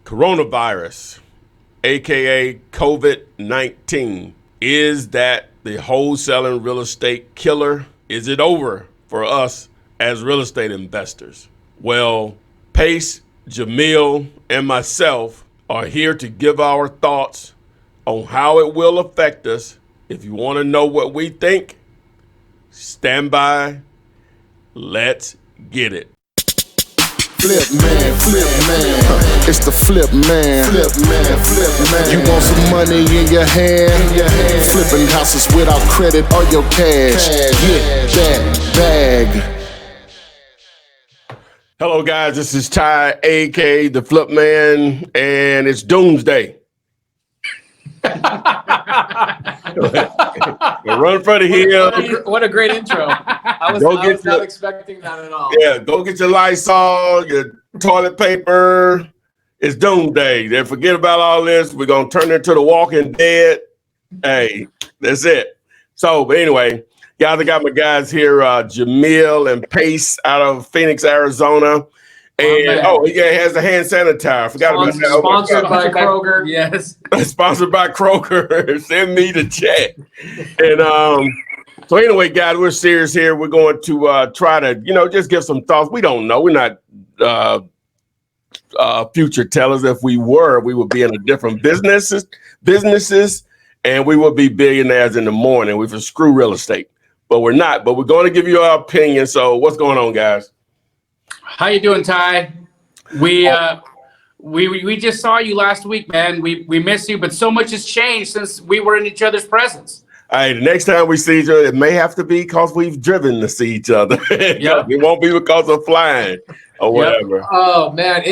Coronavirus, aka COVID-19, is that the wholesaling real estate killer? Is it over for us as real estate investors? Well, Pace, Jamil, and myself are here to give our thoughts on how it will affect us. If you want to know what we think, stand by. Let's get it. Flip man, it's the flip man. You want some money in your hand? Flipping houses without credit or your cash. Get that bag. Hello guys, this is Ty, aka the Flip Man, and it's Doomsday. Run for the hill. What a great intro. I was not expecting that at all. Yeah, go get your Lysol, your toilet paper. It's Doomsday. Then forget about all this. We're going to turn into the Walking Dead. Hey, that's it. So, but anyway, guys, I got my guys here, Jamil and Pace out of Phoenix, Arizona. And he has the hand sanitizer. I forgot about that. Sponsored by Kroger. Yes. Sponsored by Kroger. Send me the check. And so anyway, guys, we're serious here. We're going to try to, just give some thoughts. We don't know. We're not future tellers. If we were, we would be in a different businesses, and we would be billionaires in the morning. We would screw real estate, but we're not. But we're going to give you our opinion. So what's going on, guys? How you doing, Ty? We just saw you last week, man. We miss you, but so much has changed since we were in each other's presence. Hey, the next time we see each other, it may have to be because we've driven to see each other. Yep. It won't be because of flying or whatever. Yep. Oh man,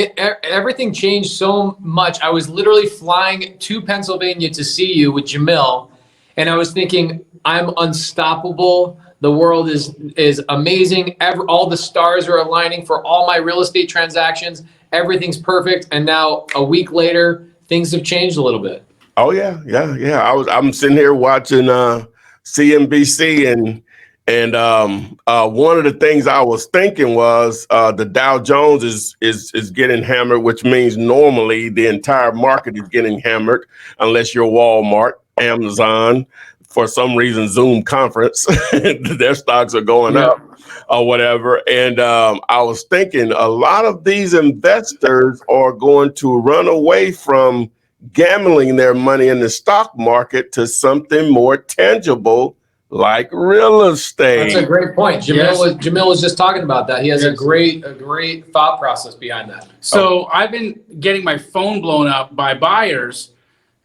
everything changed so much. I was literally flying to Pennsylvania to see you with Jamil, and I was thinking, I'm unstoppable. The world is amazing. All the stars are aligning for all my real estate transactions. Everything's perfect. And now a week later, things have changed a little bit. Oh yeah. I'm sitting here watching CNBC and one of the things I was thinking was the Dow Jones is getting hammered, which means normally the entire market is getting hammered unless you're Walmart, Amazon. For some reason, Zoom conference, their stocks are going up or whatever. And I was thinking a lot of these investors are going to run away from gambling their money in the stock market to something more tangible like real estate. That's a great point. Jamil was just talking about that. He has a great thought process behind that. So I've been getting my phone blown up by buyers.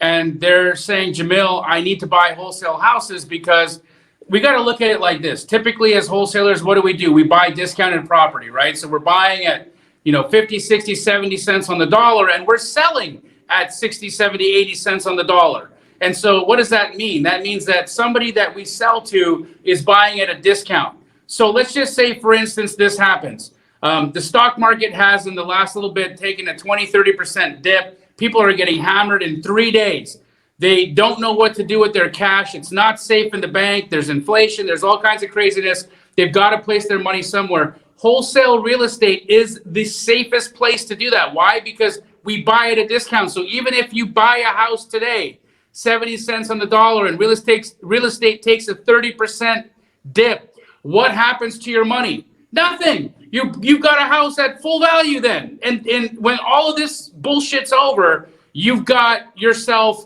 And they're saying, Jamil, I need to buy wholesale houses because we got to look at it like this. Typically, as wholesalers, what do? We buy discounted property, right? So we're buying at, 50, 60, 70 cents on the dollar, and we're selling at 60, 70, 80 cents on the dollar. And so what does that mean? That means that somebody that we sell to is buying at a discount. So let's just say, for instance, this happens. The stock market has, in the last little bit, taken a 20, 30% dip. People are getting hammered in 3 days. They don't know what to do with their cash. It's not safe in the bank. There's inflation. There's all kinds of craziness. They've got to place their money somewhere. Wholesale real estate is the safest place to do that. Why? Because we buy at a discount. So even if you buy a house today, 70 cents on the dollar, and real estate takes a 30% dip, what happens to your money? Nothing. You've got a house at full value then. And when all of this bullshit's over, you've got yourself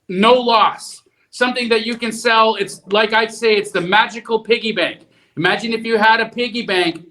no loss. Something that you can sell. It's like I'd say, it's the magical piggy bank. Imagine if you had a piggy bank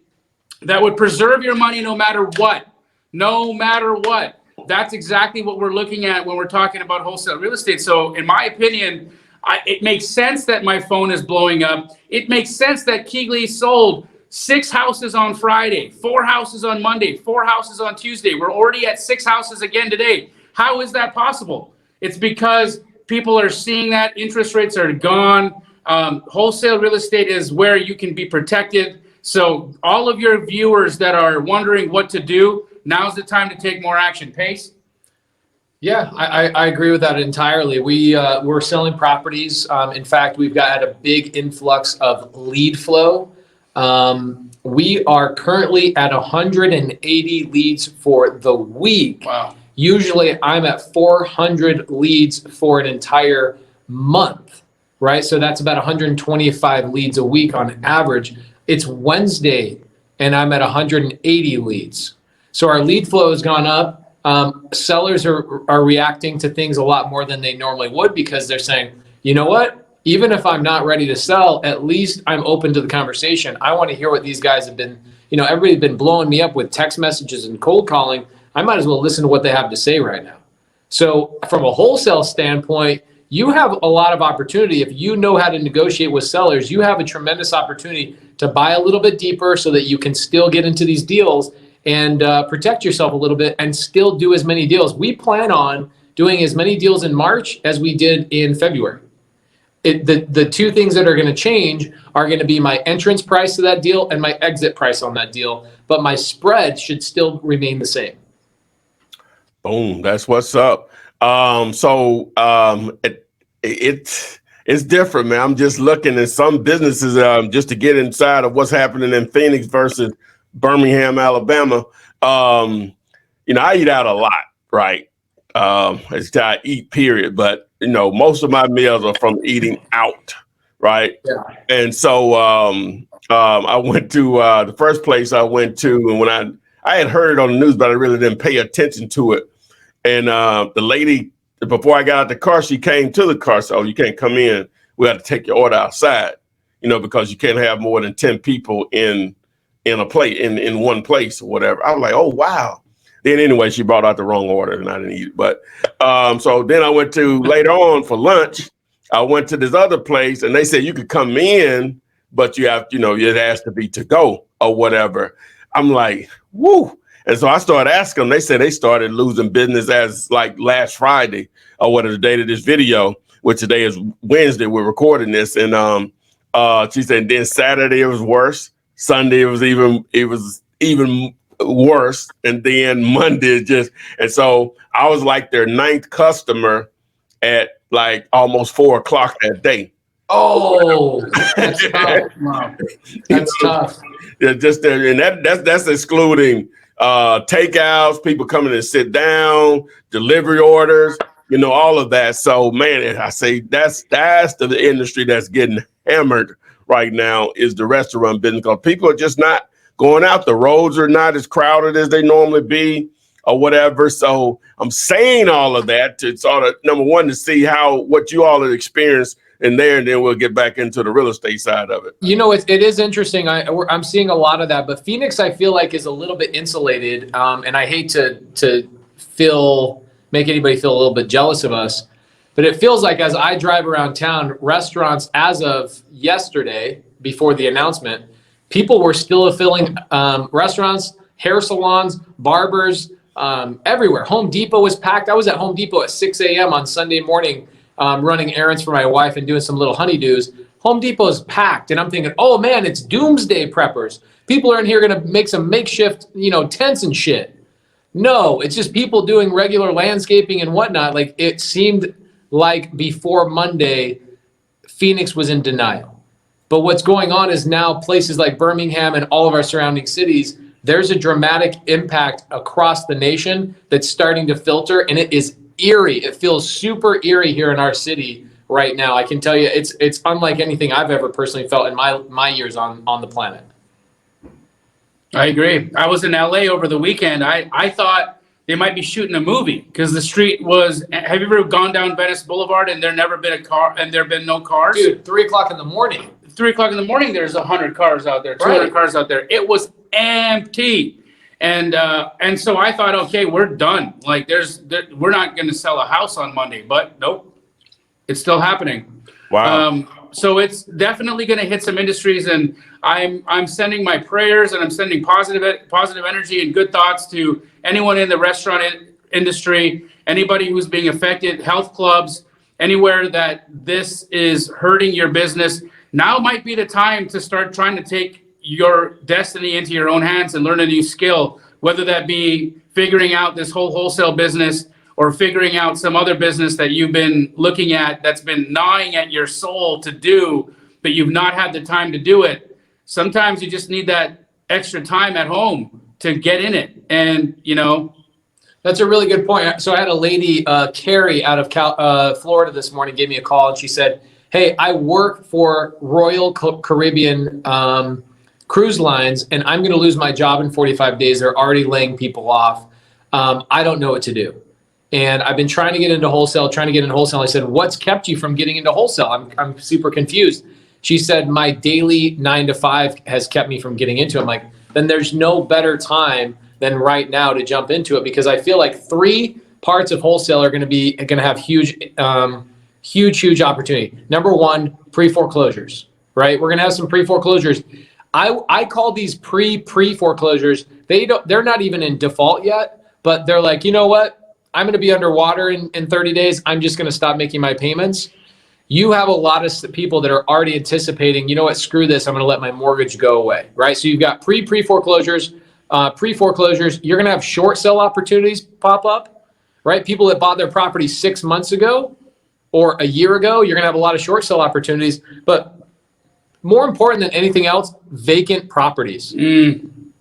that would preserve your money no matter what. No matter what. That's exactly what we're looking at when we're talking about wholesale real estate. So in my opinion, it makes sense that my phone is blowing up. It makes sense that Keegley sold 6 houses on Friday, 4 houses on Monday, 4 houses on Tuesday. We're already at 6 houses again today. How is that possible? It's because people are seeing that interest rates are gone. Wholesale real estate is where you can be protected. So all of your viewers that are wondering what to do, now's the time to take more action. Pace? Yeah, I agree with that entirely. We're selling properties. In fact, we've got a big influx of lead flow. We are currently at 180 leads for the week. Wow. Usually I'm at 400 leads for an entire month, right? So that's about 125 leads a week on average. It's Wednesday and I'm at 180 leads. So our lead flow has gone up. Sellers are reacting to things a lot more than they normally would because they're saying, you know what? Even if I'm not ready to sell, at least I'm open to the conversation. I want to hear what these guys have been, everybody's been blowing me up with text messages and cold calling. I might as well listen to what they have to say right now. So from a wholesale standpoint, you have a lot of opportunity. If you know how to negotiate with sellers, you have a tremendous opportunity to buy a little bit deeper so that you can still get into these deals and protect yourself a little bit and still do as many deals. We plan on doing as many deals in March as we did in February. The two things that are going to change are going to be my entrance price to that deal and my exit price on that deal, but my spread should still remain the same. Boom, that's what's up. It's different, man. I'm just looking at some businesses just to get inside of what's happening in Phoenix versus Birmingham, Alabama. I eat out a lot, right? It's I eat, period. But most of my meals are from eating out, right? Yeah. And so I went to the first place I went to, and when I had heard it on the news, but I really didn't pay attention to it. And the lady, before I got out the car, she came to the car. So you can't come in. We have to take your order outside, because you can't have more than 10 people in a plate in one place or whatever. I was like, oh, wow. Then anyway, she brought out the wrong order and I didn't eat it. But so then I went to later on for lunch. I went to this other place and they said you could come in, but you have, it has to be to go or whatever. I'm like, woo. And so I started asking them. They said they started losing business as like last Friday or whatever, the date of this video, which today is Wednesday. We're recording this. And she said then Saturday it was worse. Sunday it was even worse. And then Monday and so I was like their 9th customer at like almost 4:00 that day. Oh, that's tough. Wow. That's tough. Yeah, and that's excluding takeouts, people coming to sit down, delivery orders, all of that. So man, I say that's the industry that's getting hammered right now is the restaurant business because people are just not going out. The roads are not as crowded as they normally be or whatever. So I'm saying all of that to sort of, number one, to see what you all have experienced in there, and then we'll get back into the real estate side of it. It is interesting. I'm seeing a lot of that, but Phoenix, I feel like, is a little bit insulated. And I hate to make anybody feel a little bit jealous of us, but it feels like as I drive around town, restaurants, as of yesterday, before the announcement, people were still filling restaurants, hair salons, barbers, everywhere. Home Depot was packed. I was at Home Depot at 6 a.m. on Sunday morning, running errands for my wife and doing some little honeydews. Home Depot is packed. And I'm thinking, oh man, it's doomsday preppers. People are in here going to make some makeshift, tents and shit. No, it's just people doing regular landscaping and whatnot. Like it seemed like before Monday, Phoenix was in denial. But what's going on is now places like Birmingham and all of our surrounding cities, there's a dramatic impact across the nation that's starting to filter, and it is eerie. It feels super eerie here in our city right now. I can tell you it's unlike anything I've ever personally felt in my years on the planet. I agree. I was in LA over the weekend. I thought they might be shooting a movie because the street was. Have you ever gone down Venice Boulevard and there never been a car and there been no cars? Dude, 3:00 in the morning. 3:00 in the morning, there's 100 cars out there, 200 cars out there. It was empty. And so I thought, okay, we're done. Like we're not going to sell a house on Monday, but nope, it's still happening. Wow. So it's definitely going to hit some industries, and I'm sending my prayers and I'm sending positive energy and good thoughts to anyone in the restaurant industry, anybody who's being affected, health clubs, anywhere that this is hurting your business. Now might be the time to start trying to take your destiny into your own hands and learn a new skill, whether that be figuring out this whole wholesale business or figuring out some other business that you've been looking at that's been gnawing at your soul to do, but you've not had the time to do it. Sometimes you just need that extra time at home to get in it. And, That's a really good point. So I had a lady, Carrie, out of Florida this morning, gave me a call, and she said, "Hey, I work for Royal Caribbean Cruise Lines, and I'm going to lose my job in 45 days. They're already laying people off. I don't know what to do. And I've been trying to get into wholesale. I said, what's kept you from getting into wholesale? I'm super confused. She said, my daily 9 to 5 has kept me from getting into it. I'm like, then there's no better time than right now to jump into it, because I feel like 3 parts of wholesale are going to have huge opportunity. Number 1, pre-foreclosures, right? We're going to have some pre-foreclosures. I call these pre-foreclosures. They're not even in default yet, but they're like, you know what? I'm going to be underwater in 30 days. I'm just going to stop making my payments. You have a lot of people that are already anticipating, you know what, screw this. I'm going to let my mortgage go away, right? So you've got pre-foreclosures, You're going to have short sale opportunities pop up, right? People that bought their property 6 months ago or a year ago, you're going to have a lot of short sale opportunities. But more important than anything else, vacant properties.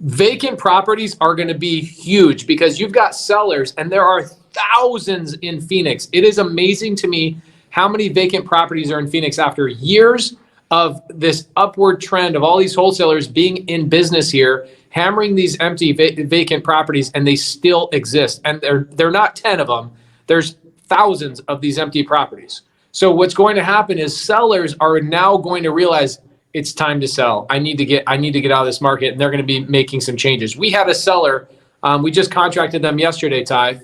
Vacant properties are going to be huge because you've got sellers, and there are thousands in Phoenix. It is amazing to me how many vacant properties are in Phoenix after years of this upward trend of all these wholesalers being in business here, hammering these empty vacant properties, and they still exist. And they're not 10 of them. There's thousands of these empty properties. So what's going to happen is sellers are now going to realize it's time to sell. I need to get out of this market, and they're going to be making some changes. We had a seller. We just contracted them yesterday, Ty.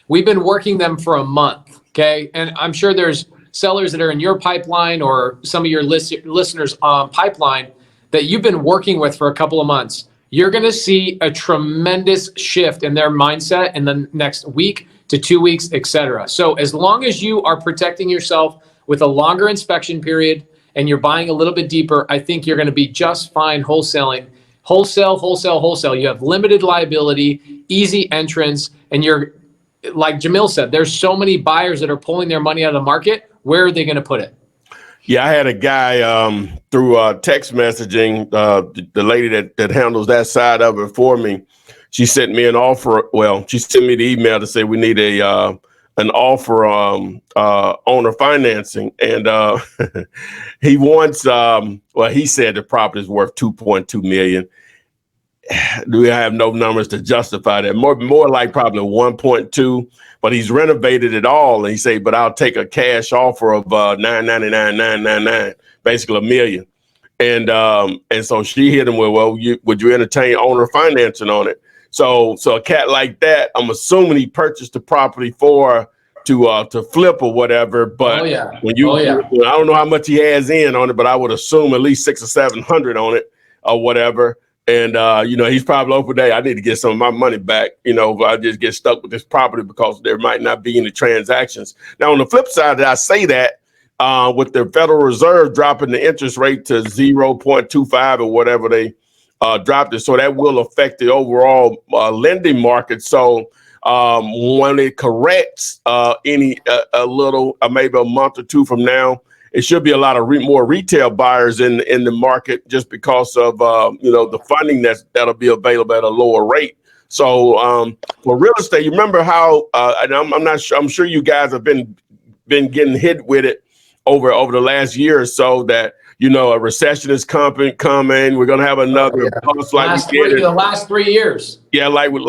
We've been working them for a month, okay? And I'm sure there's sellers that are in your pipeline or some of your listeners' pipeline that you've been working with for a couple of months. You're going to see a tremendous shift in their mindset in the next week to 2 weeks, et cetera. So as long as you are protecting yourself with a longer inspection period and you're buying a little bit deeper, I think you're going to be just fine wholesaling. Wholesale. You have limited liability, easy entrance, and you're, like Jamil said, there's so many buyers that are pulling their money out of the market. Where are they going to put it? Yeah, I had a guy through text messaging, the lady that handles that side of it for me. She sent me an offer. Well, she sent me the email to say we need an offer owner financing, and he wants. He said the property is worth $2.2 million. Do we have no numbers to justify that? More like probably 1.2. But he's renovated it all, and he said, "But I'll take a cash offer of $999,999, basically $1 million." And so she hit him with, "Well, would you entertain owner financing on it?" So a cat like that, I'm assuming he purchased the property to flip or whatever. But I don't know how much he has in on it, but I would assume at least 600 or 700 on it or whatever. And he's probably over there. I need to get some of my money back. I just get stuck with this property because there might not be any transactions. Now, on the flip side, I say that with the Federal Reserve dropping the interest rate to 0.25 or whatever they dropped it, so that will affect the overall lending market. So when it corrects a little, maybe a month or two from now, it should be a lot of more retail buyers in the market just because of the funding that'll be available at a lower rate. So for real estate, you remember how and I'm not sure. I'm sure you guys have been getting hit with it over the last year or so that a recession is coming. We're gonna have another bust like we did the last 3 years. Yeah, like we're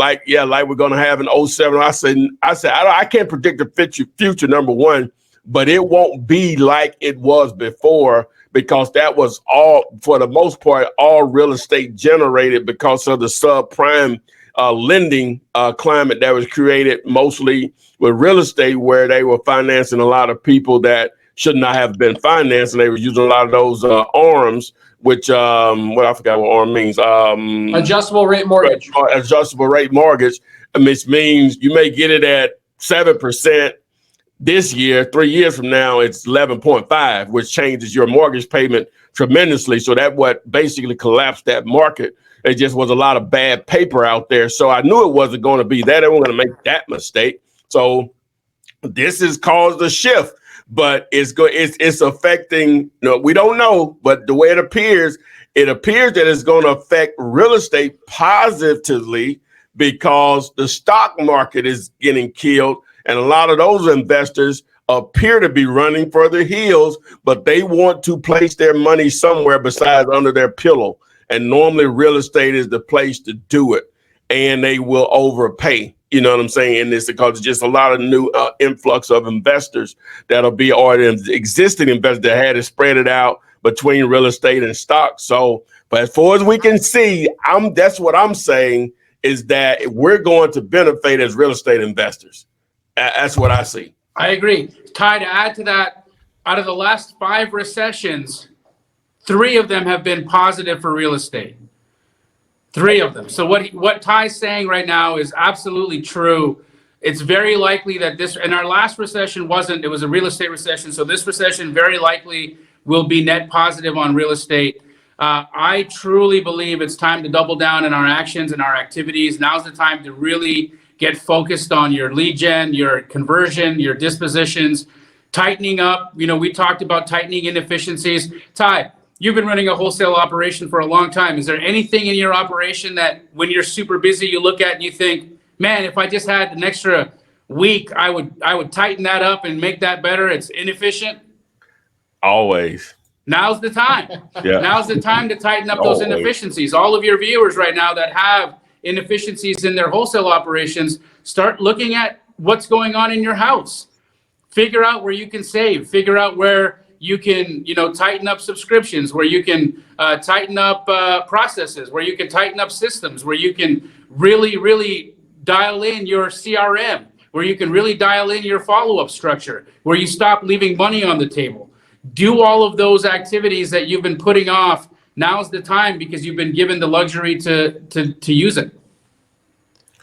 gonna have in 2007. I said I can't predict the future. Number one. But it won't be like it was before, because that was all, for the most part, all real estate generated because of the subprime lending climate that was created mostly with real estate, where they were financing a lot of people that should not have been financed, and they were using a lot of those ARMs, which I forgot what ARM means. Adjustable rate mortgage. Adjustable rate mortgage, which means you may get it at 7%. This year, 3 years from now, it's 11.5, which changes your mortgage payment tremendously. So that what basically collapsed that market. It just was a lot of bad paper out there. So I knew it wasn't going to be that. They weren't going to make that mistake. So this has caused a shift, but it's affecting. We don't know, but the way it appears that it's going to affect real estate positively, because the stock market is getting killed. And a lot of those investors appear to be running for their heels, but they want to place their money somewhere besides under their pillow. And normally real estate is the place to do it. And they will overpay. You know what I'm saying? And it's because it's just a lot of new influx of investors that'll be, or existing investors that had to spread it out between real estate and stocks. So, but as far as we can see, that's what I'm saying is that we're going to benefit as real estate investors. That's what I see. I agree. Ty, to add to that, out of the last 5 recessions, 3 of them have been positive for real estate. 3 of them. So what Ty's saying right now is absolutely true. It's very likely that this, and our last recession wasn't, it was a real estate recession. So this recession very likely will be net positive on real estate. I truly believe it's time to double down in our actions and our activities. Now's the time to really get focused on your lead gen, your conversion, your dispositions, tightening up. You know, we talked about tightening inefficiencies. Ty, you've been running a wholesale operation for a long time. Is there anything in your operation that when you're super busy, you look at and you think, man, if I just had an extra week, I would tighten that up and make that better? It's inefficient. Always. Now's the time. Yeah. Now's the time to tighten up those inefficiencies. All of your viewers right now that have inefficiencies in their wholesale operations, start looking at what's going on in your house. Figure out where you can save. Figure out where you can, tighten up subscriptions, where you can tighten up processes, where you can tighten up systems, where you can really, really dial in your CRM, where you can really dial in your follow-up structure, where you stop leaving money on the table. Do all of those activities that you've been putting off. Now's the time because you've been given the luxury to use it.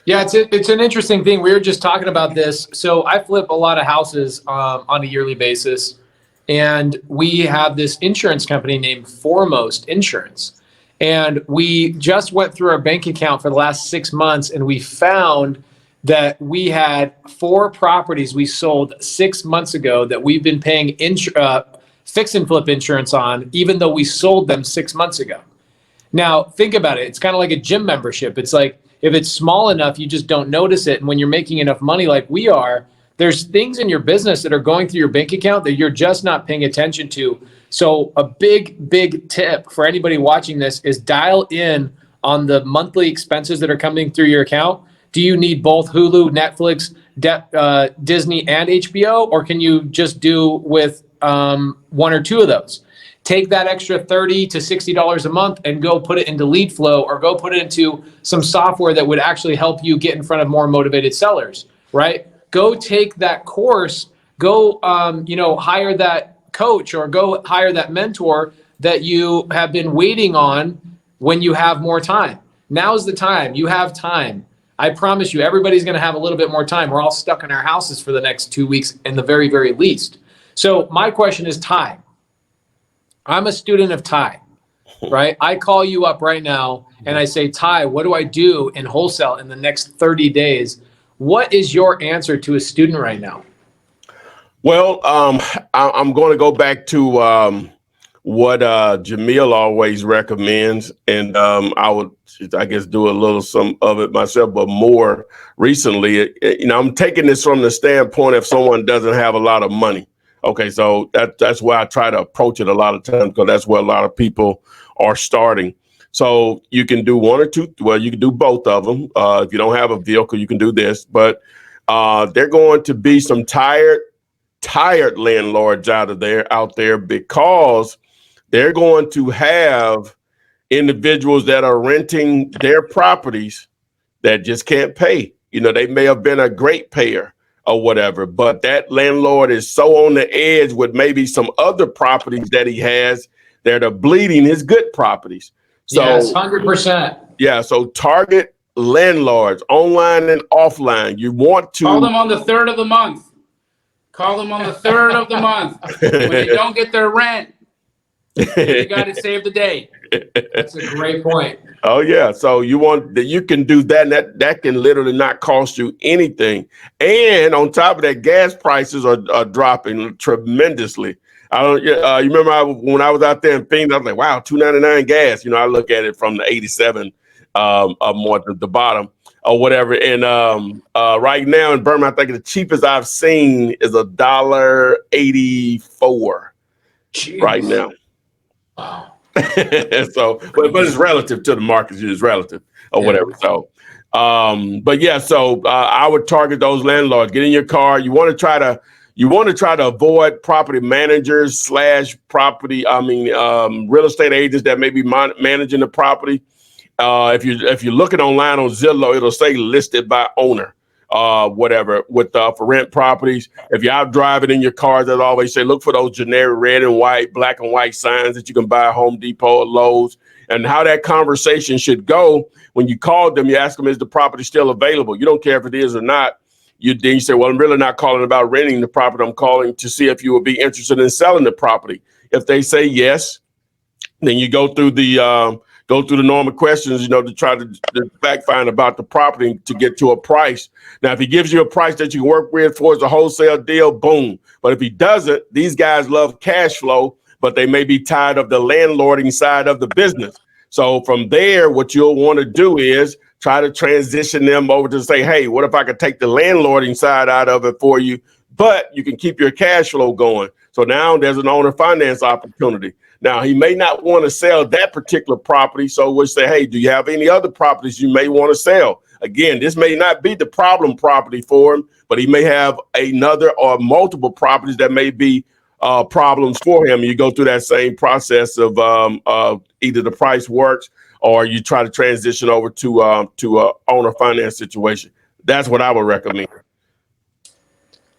Yeah, it's an interesting thing. We were just talking about this. So I flip a lot of houses on a yearly basis, and we have this insurance company named Foremost Insurance. And we just went through our bank account for the last 6 months, and we found that we had 4 properties we sold 6 months ago that we've been paying fix and flip insurance on, even though we sold them 6 months ago. Now, think about it. It's kind of like a gym membership. It's like, if it's small enough, you just don't notice it. And when you're making enough money like we are, there's things in your business that are going through your bank account that you're just not paying attention to. So a big tip for anybody watching this is dial in on the monthly expenses that are coming through your account. Do you need both Hulu, Netflix, Disney, and HBO? Or can you just do with 1 or 2 of those? Take that extra $30 to $60 a month and go put it into lead flow, or go put it into some software that would actually help you get in front of more motivated sellers, right? Go take that course, go, hire that coach, or go hire that mentor that you have been waiting on when you have more time. Now's the time. You have time. I promise you, everybody's going to have a little bit more time. We're all stuck in our houses for the next 2 weeks in the very, very least. So my question is time. I'm a student of Ty, right? I call you up right now and I say, Ty, what do I do in wholesale in the next 30 days? What is your answer to a student right now? Well, I'm going to go back to what Jamil always recommends. And I would, I guess, do a little some of it myself, but more recently, I'm taking this from the standpoint if someone doesn't have a lot of money. Okay, so that's why I try to approach it a lot of times, because that's where a lot of people are starting. So you can do 1 or 2. Well, you can do both of them. If you don't have a vehicle, you can do this. But they're going to be some tired landlords out there because they're going to have individuals that are renting their properties that just can't pay. They may have been a great payer or whatever, but that landlord is so on the edge with maybe some other properties that he has that are bleeding his good properties. So, yes, 100%. Yeah, so target landlords, online and offline. You want to call them on the 3rd of the month. Call them on the 3rd of the month. When they don't get their rent, you got to save the day. That's a great point. Oh yeah, so you can do that, and that can literally not cost you anything. And on top of that, gas prices are dropping tremendously. You remember when I was out there in Phoenix, I was like, wow, $2.99 gas. I look at it from the 87 more to the bottom. or whatever. And right now in Birmingham, I think the cheapest I've seen is $1.84 right now. Wow. So, but it's relative to the market. It's relative or whatever. So, but yeah. So I would target those landlords. Get in your car. You want to try to avoid property managers slash property. Real estate agents that may be managing the property. If you're looking online on Zillow, it'll say listed by owner, whatever, with for rent properties. If you're out driving in your car, they'll always say look for those generic red and white, black and white signs that you can buy at Home Depot or Lowe's. And how that conversation should go when you call them, you ask them, is the property still available? You don't care if it is or not. Then you say, well, I'm really not calling about renting the property. I'm calling to see if you would be interested in selling the property. If they say yes, then you go through the normal questions, to try to fact find about the property to get to a price. Now, if he gives you a price that you can work with for a wholesale deal, boom. But if he doesn't, these guys love cash flow, but they may be tired of the landlording side of the business. So from there, what you'll want to do is try to transition them over to say, hey, what if I could take the landlording side out of it for you, but you can keep your cash flow going. So now there's an owner finance opportunity. Now, he may not want to sell that particular property. So we'll say, hey, do you have any other properties you may want to sell? Again, this may not be the problem property for him, but he may have another or multiple properties that may be problems for him. You go through that same process of either the price works or you try to transition over to a owner finance situation. That's what I would recommend.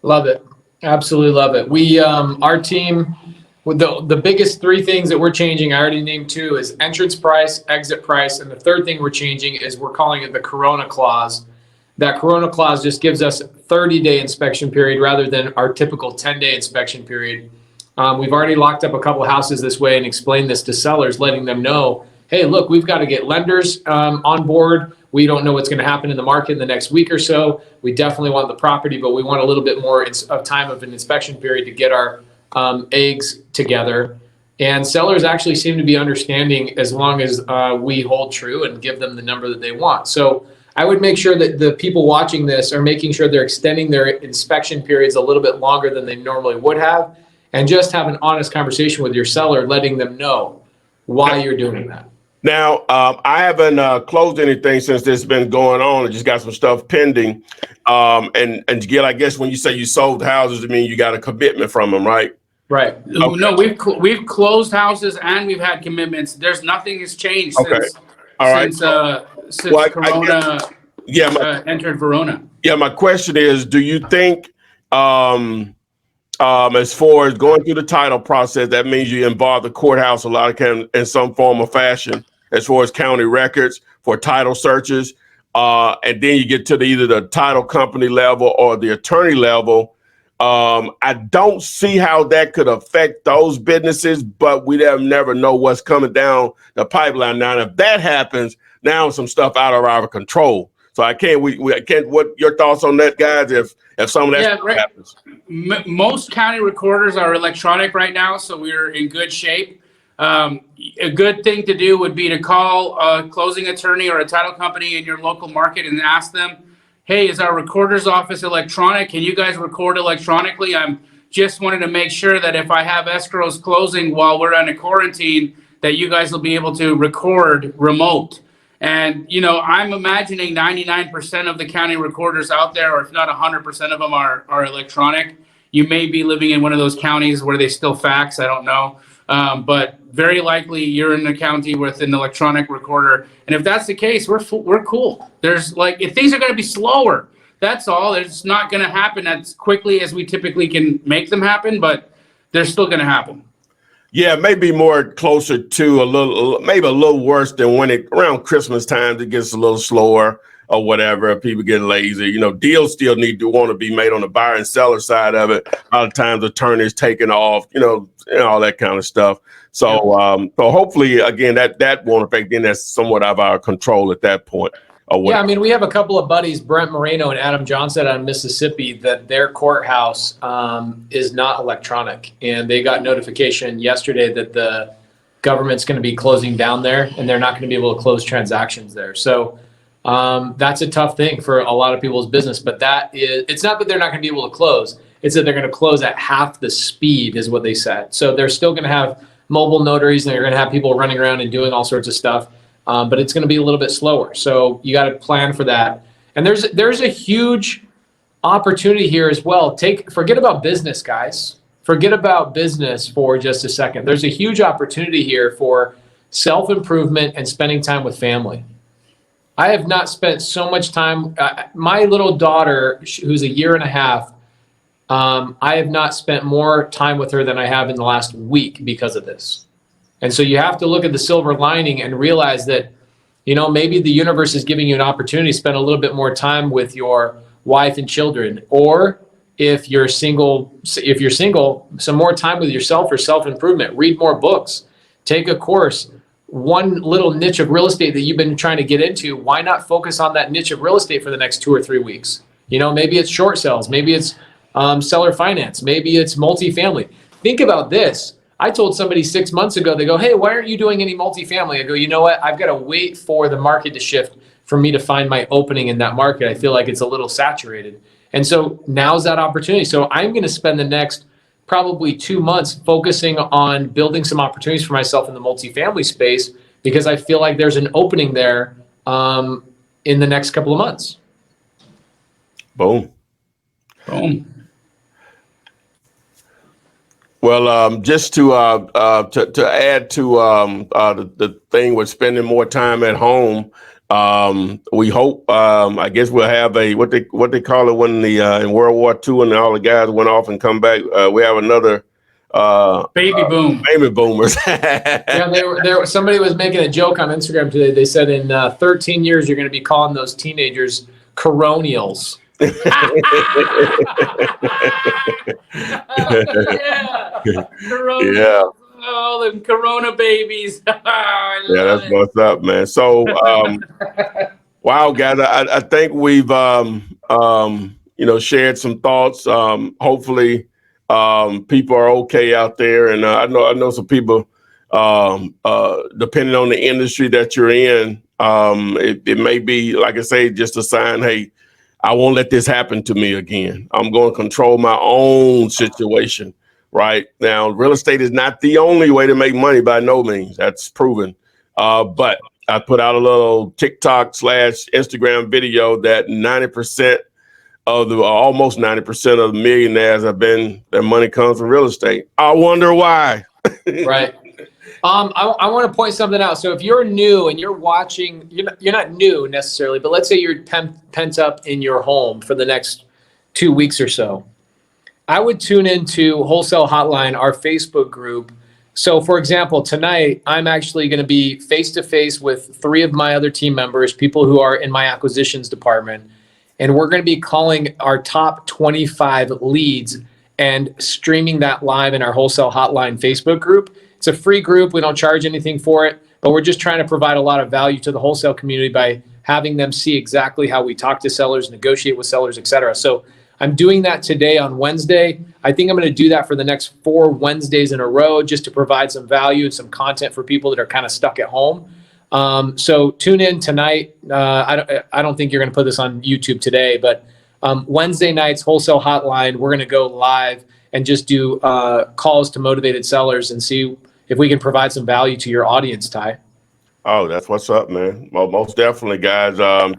Love it. Absolutely love it. We, our team, with the biggest three things that we're changing, I already named two, is entrance price, exit price. And the third thing we're changing is we're calling it the Corona clause. That Corona clause just gives us a 30-day inspection period rather than our typical 10-day inspection period. We've already locked up a couple of houses this way and explained this to sellers, letting them know, hey, look, we've got to get lenders on board. We don't know what's going to happen in the market in the next week or so. We definitely want the property, but we want a little bit more of time of an inspection period to get our eggs together. And sellers actually seem to be understanding as long as we hold true and give them the number that they want. So I would make sure that the people watching this are making sure they're extending their inspection periods a little bit longer than they normally would have, and just have an honest conversation with your seller, letting them know why you're doing that. Now, I haven't closed anything since this has been going on. I just got some stuff pending. And Gil, I guess when you say you sold houses, I mean you got a commitment from them, right? Right. Okay. No, we've closed houses and we've had commitments. There's nothing has changed since Corona entered Verona. Yeah, my question is, do you think as far as going through the title process, that means you involve the courthouse a lot of times in some form or fashion, as far as county records for title searches, and then you get to either the title company level or the attorney level. I don't see how that could affect those businesses, but we never know what's coming down the pipeline. Now, if that happens, now some stuff out of our control. So I can't. I can't. What your thoughts on that, guys? If some of that stuff happens, most county recorders are electronic right now, so we're in good shape. A good thing to do would be to call a closing attorney or a title company in your local market and ask them, hey, is our recorder's office electronic? Can you guys record electronically? I'm just wanted to make sure that if I have escrows closing while we're on a quarantine, that you guys will be able to record remote. And, I'm imagining 99% of the county recorders out there, or if not 100% of them are electronic. You may be living in one of those counties where they still fax, I don't know. But very likely you're in a county with an electronic recorder. And if that's the case, we're cool. There's if things are going to be slower, that's all. It's not going to happen as quickly as we typically can make them happen, but they're still going to happen. Yeah, maybe more closer to maybe a little worse than when around Christmas time, it gets a little slower or whatever. People get lazy. Deals still want to be made on the buyer and seller side of it. A lot of times attorneys taking off, all that kind of stuff. So, so hopefully, again, that won't affect. Then that's somewhat out of our control at that point. Yeah, we have a couple of buddies, Brent Moreno and Adam Johnson out of Mississippi, that their courthouse is not electronic. And they got notification yesterday that the government's going to be closing down there and they're not going to be able to close transactions there. So That's a tough thing for a lot of people's business, but it's not that they're not going to be able to close. It's that they're going to close at half the speed is what they said. So they're still going to have mobile notaries and they're going to have people running around and doing all sorts of stuff. But it's going to be a little bit slower. So you got to plan for that. And there's a huge opportunity here as well. Forget about business, guys. Forget about business for just a second. There's a huge opportunity here for self-improvement and spending time with family. I have not spent so much time. My little daughter, who's a year and a half, I have not spent more time with her than I have in the last week because of this. And so you have to look at the silver lining and realize that, maybe the universe is giving you an opportunity to spend a little bit more time with your wife and children. Or if you're single, some more time with yourself for self-improvement. Read more books. Take a course. One little niche of real estate that you've been trying to get into, why not focus on that niche of real estate for the next 2 or 3 weeks? Maybe it's short sales. Maybe it's seller finance. Maybe it's multifamily. Think about this. I told somebody 6 months ago, they go, hey, why aren't you doing any multifamily? I go, you know what? I've got to wait for the market to shift for me to find my opening in that market. I feel like it's a little saturated. And so now's that opportunity. So I'm going to spend the next probably 2 months focusing on building some opportunities for myself in the multifamily space because I feel like there's an opening there in the next couple of months. Boom. Boom. Well, just to add to the thing with spending more time at home, we hope I guess we'll have a what they call it when in World War II and all the guys went off and come back. We have another baby boom. Baby boomers. Yeah, somebody was making a joke on Instagram today. They said in 13 years you're going to be calling those teenagers coronials. Yeah. Corona. Yeah. Oh, the Corona babies. Yeah, that's what's up, man. So, wow, guys, I think we've, shared some thoughts. Hopefully, people are okay out there, and I know some people, depending on the industry that you're in, it may be, like I say, just a sign. Hey, I won't let this happen to me again. I'm going to control my own situation. Right now, real estate is not the only way to make money by no means. That's proven. But I put out a little TikTok / Instagram video that 90% of almost 90% of the millionaires their money comes from real estate. I wonder why. Right. I want to point something out. So if you're new and you're watching, you're not new necessarily, but let's say you're pent up in your home for the next 2 weeks or so. I would tune into Wholesale Hotline, our Facebook group. So for example, tonight, I'm actually going to be face-to-face with 3 of my other team members, people who are in my acquisitions department. And we're going to be calling our top 25 leads and streaming that live in our Wholesale Hotline Facebook group. It's a free group. We don't charge anything for it, but we're just trying to provide a lot of value to the wholesale community by having them see exactly how we talk to sellers, negotiate with sellers, et cetera. So I'm doing that today on Wednesday. I think I'm going to do that for the next 4 Wednesdays in a row just to provide some value and some content for people that are kind of stuck at home. So tune in tonight. I don't think you're going to put this on YouTube today, but Wednesday nights, Wholesale Hotline, we're going to go live and just do calls to motivated sellers and see if we can provide some value to your audience, Ty. Oh, that's what's up, man. Well, most definitely, guys. So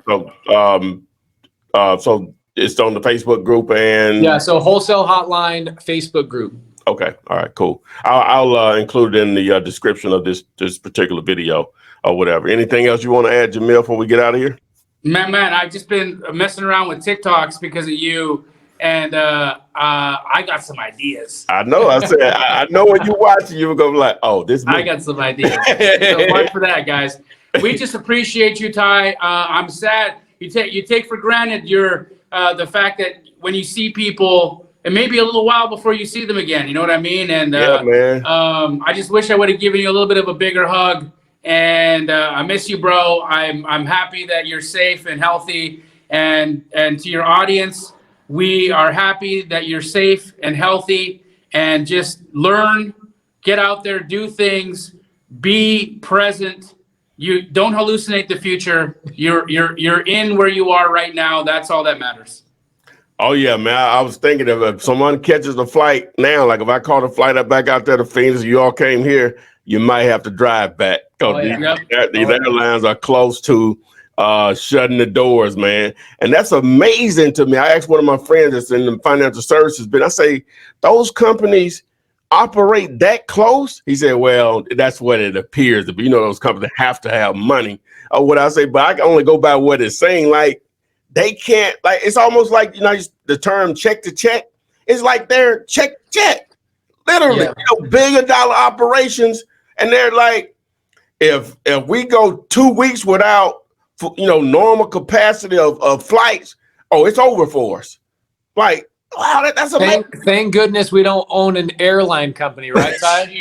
it's on the Facebook group and so Wholesale Hotline Facebook group. Okay, all right, cool. I'll include it in the description of this particular video or whatever. Anything else you want to add, Jamil, before we get out of here? Man, I've just been messing around with TikToks because of you, and I got some ideas. I know. I said I know when you watch it, you were gonna be like, "Oh, this." I got some ideas. So one for that, guys. We just appreciate you, Ty. I'm sad you take for granted the fact that when you see people, it may be a little while before you see them again. You know what I mean? And yeah, man. I just wish I would have given you a little bit of a bigger hug. And I miss you, bro. I'm happy that you're safe and healthy. And to your audience, we are happy that you're safe and healthy. And just learn, get out there, do things, be present, You don't hallucinate the future. You're in where you are right now. That's all that matters. Oh yeah, man. I was thinking if someone catches the flight now, like if I caught a flight up back out there to Phoenix, you all came here, you might have to drive back. These airlines are close to shutting the doors, man. And that's amazing to me. I asked one of my friends that's in the financial services, but I say, those companies operate that close? He said, well, that's what it appears to be. You know, those companies have to have money. What I say, but I can only go by what it's saying. Like, they can't, like, it's almost like, you know, the term check to check. It's like they're check to check, literally, you know, $1 billion operations. And they're like, if we go 2 weeks without, you know, normal capacity of flights, oh, it's over for us. Like, wow, that's amazing. Thank goodness we don't own an airline company, right, Ty?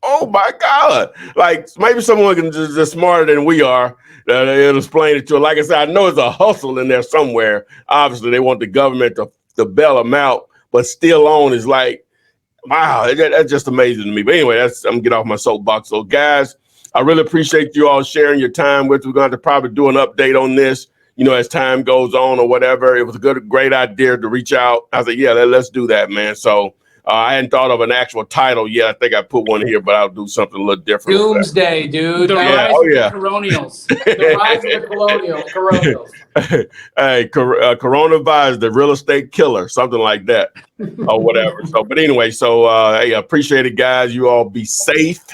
Oh my God. Like, maybe someone can just smarter than we are. It'll explain it to her. Like I said, I know it's a hustle in there somewhere. Obviously, they want the government to bail them out, but still on is like, wow, that's just amazing to me. But anyway, I'm gonna get off my soapbox. So guys, I really appreciate you all sharing your time with. We're going to probably do an update on this, you know, as time goes on or whatever. It was a great idea to reach out. I said, yeah, let's do that, man. So I hadn't thought of an actual title yet. I think I put one here, but I'll do something a little different. Doomsday, dude. The rise of the colonials. The rise of the colonials. Hey, coronavirus, the real estate killer, something like that, or whatever. So, but anyway, so hey, I appreciate it, guys. You all be safe.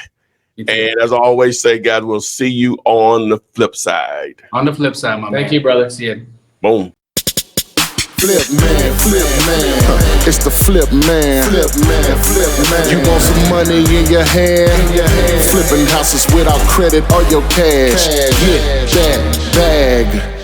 And as I always say, guys, we'll see you on the flip side. On the flip side, my man. Thank you, brother. See you. Boom. Flip man, it's the flip man. You want some money in your hand? Flipping houses without credit or your cash. Get that bag.